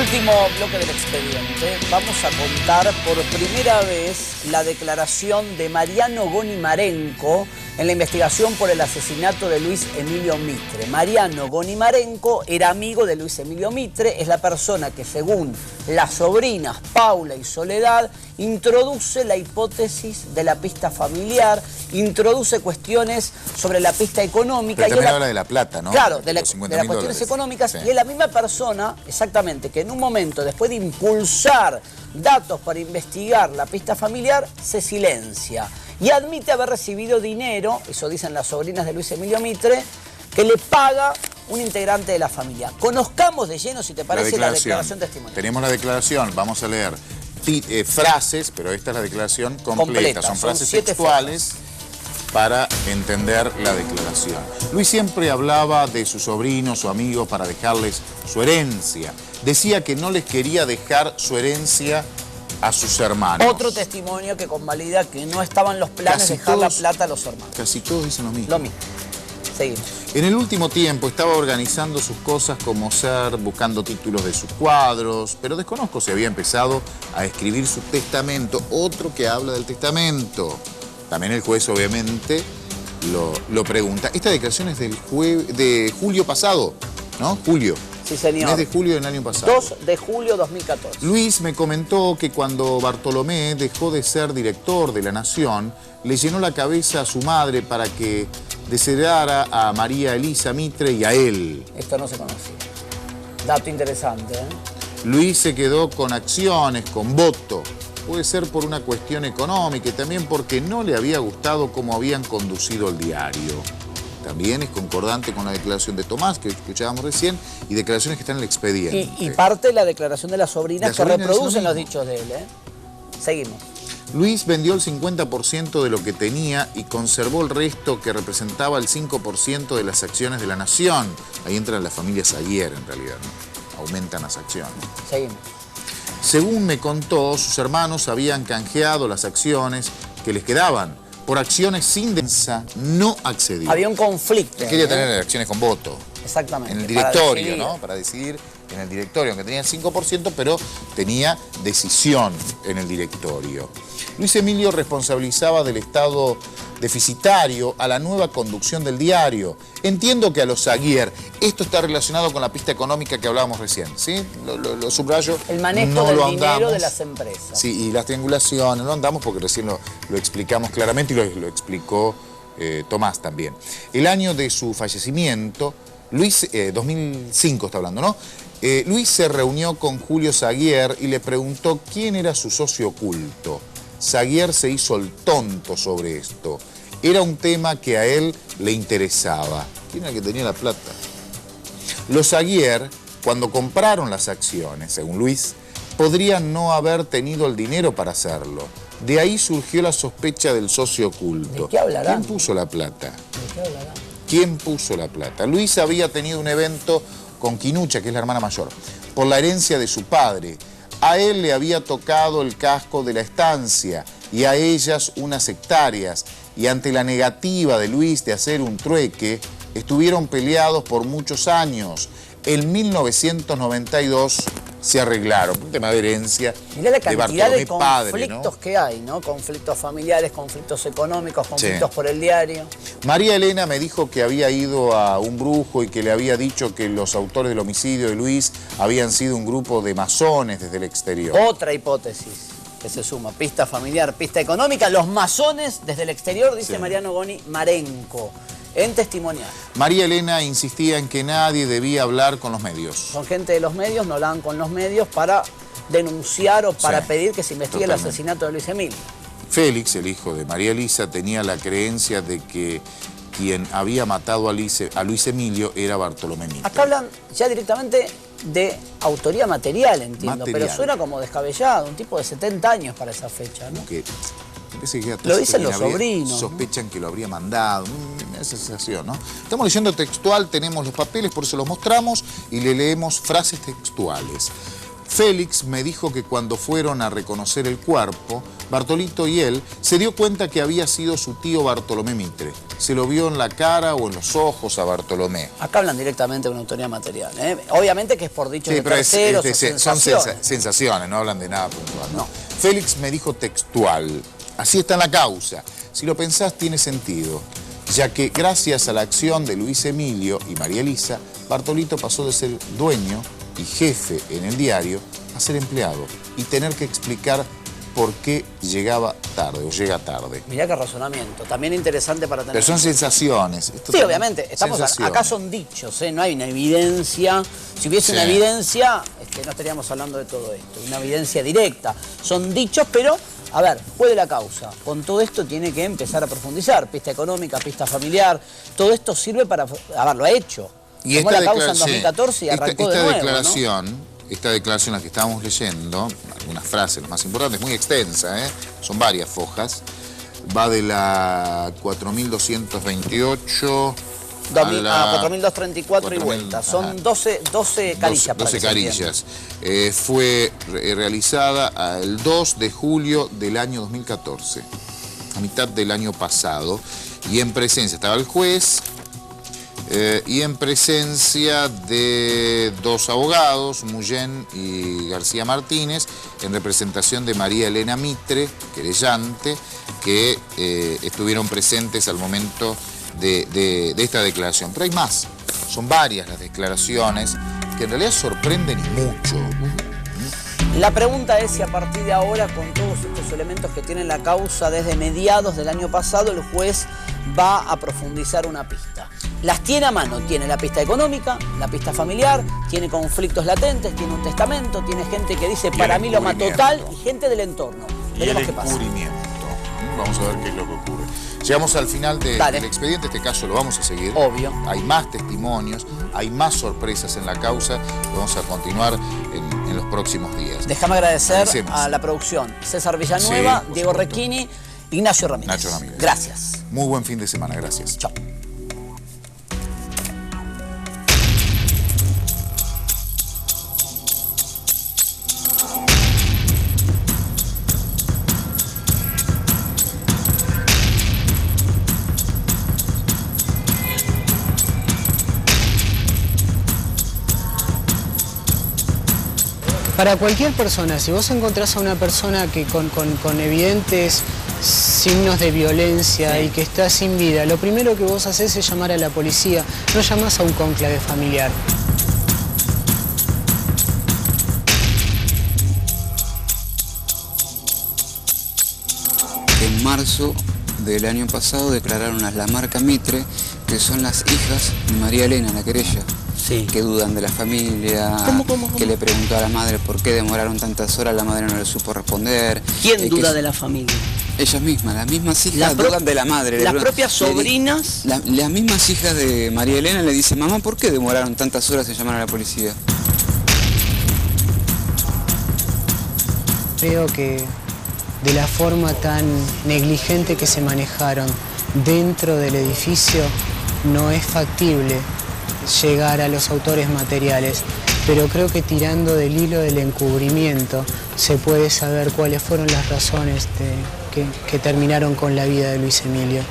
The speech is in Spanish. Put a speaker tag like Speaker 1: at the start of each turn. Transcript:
Speaker 1: Último bloque del expediente. Vamos a contar por primera vez la declaración de Mariano Gonimarenko en la investigación por el asesinato de Luis Emilio Mitre. Mariano Gonimarenko era amigo de Luis Emilio Mitre, es la persona que, según las sobrinas Paula y Soledad, introduce la hipótesis de la pista familiar, introduce cuestiones sobre la pista económica.
Speaker 2: Pero también habla de la plata, ¿no?
Speaker 1: Claro, de las
Speaker 2: $50.000
Speaker 1: cuestiones económicas.
Speaker 2: Sí.
Speaker 1: Y es la misma persona, exactamente, que en un momento, después de impulsar datos para investigar la pista familiar, se silencia y admite haber recibido dinero, eso dicen las sobrinas de Luis Emilio Mitre, que le paga un integrante de la familia. Conozcamos de lleno, si te parece, la declaración testimonial.
Speaker 2: Tenemos la declaración, vamos a leer frases, pero esta es la declaración completa. Son frases textuales para entender la declaración. Luis siempre hablaba de sus sobrinos o amigos para dejarles su herencia. Decía que no les quería dejar su herencia a sus hermanos.
Speaker 1: Otro testimonio que convalida que no estaban los planes de dejar la plata a los hermanos.
Speaker 2: Casi todos dicen lo mismo.
Speaker 1: Lo mismo. Seguimos.
Speaker 2: En el último tiempo estaba organizando sus cosas como ser, buscando títulos de sus cuadros, pero desconozco si había empezado a escribir su testamento. Otro que habla del testamento. También el juez, obviamente, lo pregunta. Esta declaración es de julio pasado, ¿no? Julio.
Speaker 1: Sí, señor.
Speaker 2: Mes de julio del año pasado.
Speaker 1: 2 de julio 2014.
Speaker 2: Luis me comentó que cuando Bartolomé dejó de ser director de La Nación, le llenó la cabeza a su madre para que desheredara a María Elisa Mitre y a él.
Speaker 1: Esto no se conocía. Dato interesante, ¿eh?
Speaker 2: Luis se quedó con acciones, con voto. Puede ser por una cuestión económica y también porque no le había gustado cómo habían conducido el diario. También es concordante con la declaración de Tomás, que escuchábamos recién, y declaraciones que están en el expediente.
Speaker 1: Y parte de la declaración de las sobrinas que reproducen los dichos de él, ¿eh? Seguimos.
Speaker 2: Luis vendió el 50% de lo que tenía y conservó el resto, que representaba el 5% de las acciones de La Nación. Ahí entran las familias Aguirre, en realidad, ¿no? Aumentan las acciones.
Speaker 1: Seguimos.
Speaker 2: Según me contó, sus hermanos habían canjeado las acciones que les quedaban por acciones sin densa, no accedió.
Speaker 1: Había un conflicto.
Speaker 2: Quería tener acciones con voto.
Speaker 1: Exactamente.
Speaker 2: En el directorio, ¿no? Para decidir en el directorio, aunque tenía el 5%, pero tenía decisión en el directorio. Luis Emilio responsabilizaba del estado deficitario a la nueva conducción del diario. Entiendo que a los Aguirre, esto está relacionado con la pista económica que hablábamos recién, ¿sí? Lo subrayo.
Speaker 1: El manejo del dinero de las empresas.
Speaker 2: Sí, y las triangulaciones, no andamos porque recién lo explicamos claramente y lo explicó Tomás también. El año de su fallecimiento, Luis, 2005 está hablando, ¿no? Luis se reunió con Julio Saguier y le preguntó quién era su socio oculto. Saguier se hizo el tonto sobre esto. Era un tema que a él le interesaba. ¿Quién era el que tenía la plata? Los Saguier, cuando compraron las acciones, según Luis, podrían no haber tenido el dinero para hacerlo. De ahí surgió la sospecha del socio oculto.
Speaker 1: ¿De qué hablarán?
Speaker 2: ¿Quién puso la plata?
Speaker 1: ¿De qué hablarán?
Speaker 2: ¿Quién puso la plata? Luis había tenido un evento con Quinucha, que es la hermana mayor, por la herencia de su padre. A él le había tocado el casco de la estancia y a ellas unas hectáreas. Y ante la negativa de Luis de hacer un trueque, estuvieron peleados por muchos años. En 1992 se arreglaron. Un tema de herencia.
Speaker 1: Mirá la cantidad de conflictos
Speaker 2: padre, ¿no?
Speaker 1: que hay, ¿no? Conflictos familiares, conflictos económicos, conflictos por el diario.
Speaker 2: María Elena me dijo que había ido a un brujo y que le había dicho que los autores del homicidio de Luis habían sido un grupo de masones desde el exterior. Otra
Speaker 1: hipótesis que se suma, pista familiar, pista económica, los masones desde el exterior, dice Mariano Gonimarenko, en testimonial.
Speaker 2: María Elena insistía en que nadie debía hablar con los medios.
Speaker 1: Son gente de los medios, no hablan con los medios para denunciar o para pedir que se investigue el asesinato de Luis Emilio.
Speaker 2: Félix, el hijo de María Elisa, tenía la creencia de que quien había matado a Luis Emilio era Bartolomé Mitre.
Speaker 1: Acá hablan ya directamente de autoría material, entiendo, pero suena como descabellado, un tipo de 70 años para esa fecha, ¿no?
Speaker 2: Lo
Speaker 1: dicen los sobrinos.
Speaker 2: Sospechan que lo habría mandado, esa sensación, ¿no? Estamos leyendo textual, tenemos los papeles, por eso los mostramos y le leemos frases textuales. Félix me dijo que cuando fueron a reconocer el cuerpo, Bartolito y él se dio cuenta que había sido su tío Bartolomé Mitre. Se lo vio en la cara o en los ojos a Bartolomé.
Speaker 1: Acá hablan directamente de una autoría material, ¿eh? Obviamente que es por dichos de terceros o sensaciones.
Speaker 2: Son sensaciones, no hablan de nada puntual. No. Félix me dijo textual, así está en la causa. Si lo pensás tiene sentido, ya que gracias a la acción de Luis Emilio y María Elisa, Bartolito pasó de ser dueño y jefe en el diario a ser empleado y tener que explicar por qué llegaba tarde o llega tarde.
Speaker 1: Mirá qué razonamiento, también interesante para tener.
Speaker 2: Pero son sensaciones.
Speaker 1: Sí, obviamente, acá son dichos, ¿eh? No hay una evidencia. Si hubiese una evidencia, no estaríamos hablando de todo esto, una evidencia directa. Son dichos, pero, a ver, puede la causa. Con todo esto tiene que empezar a profundizar, pista económica, pista familiar, todo esto sirve para, a ver, lo ha hecho.
Speaker 2: Y
Speaker 1: tomó la causa en 2014 y arrancó de nuevo,
Speaker 2: Esta declaración, la que estábamos leyendo, algunas frases, las más importantes, muy extensa, son varias fojas, va de la 4228 a la
Speaker 1: 4234 y vuelta. Son 12 carillas.
Speaker 2: 12 carillas. Fue realizada el 2 de julio del año 2014, a mitad del año pasado, y en presencia estaba el juez, y en presencia de dos abogados, Mullén y García Martínez, en representación de María Elena Mitre, querellante, que estuvieron presentes al momento de esta declaración. Pero hay más, son varias las declaraciones que en realidad sorprenden y mucho.
Speaker 1: La pregunta es si a partir de ahora, con todos estos elementos que tiene la causa desde mediados del año pasado, el juez va a profundizar una pista. Las tiene a mano, tiene la pista económica, la pista familiar, tiene conflictos latentes, tiene un testamento, tiene gente que dice para mí lo mató tal y gente del entorno. Veremos qué pasa.
Speaker 2: Vamos a ver qué es lo que ocurre. Llegamos al final del expediente, este caso lo vamos a seguir.
Speaker 1: Obvio.
Speaker 2: Hay más testimonios, hay más sorpresas en la causa, lo vamos a continuar en los próximos días.
Speaker 1: Déjame agradecer a la producción, César Villanueva, Diego Recchini, Ignacio Ramírez. Gracias.
Speaker 2: Muy buen fin de semana, gracias.
Speaker 1: Chao.
Speaker 3: Para cualquier persona, si vos encontrás a una persona que con evidentes signos de violencia y que está sin vida, lo primero que vos hacés es llamar a la policía, no llamás a un cónclave familiar.
Speaker 4: En marzo del año pasado declararon a la marca Mitre, que son las hijas de María Elena, la querella.
Speaker 1: Sí.
Speaker 4: Que dudan de la familia,
Speaker 1: ¿Cómo?
Speaker 4: que le preguntó a la madre por qué demoraron tantas horas, la madre no le supo responder.
Speaker 1: ¿Quién duda de la familia?
Speaker 4: Ellas mismas, las mismas hijas dudan de la madre.
Speaker 1: Las propias sobrinas.
Speaker 4: Las mismas hijas de María Elena le dicen, mamá, ¿por qué demoraron tantas horas en llamar a la policía?
Speaker 3: Creo que de la forma tan negligente que se manejaron dentro del edificio no es factible llegar a los autores materiales, pero creo que tirando del hilo del encubrimiento se puede saber cuáles fueron las razones que terminaron con la vida de Luis Emilio.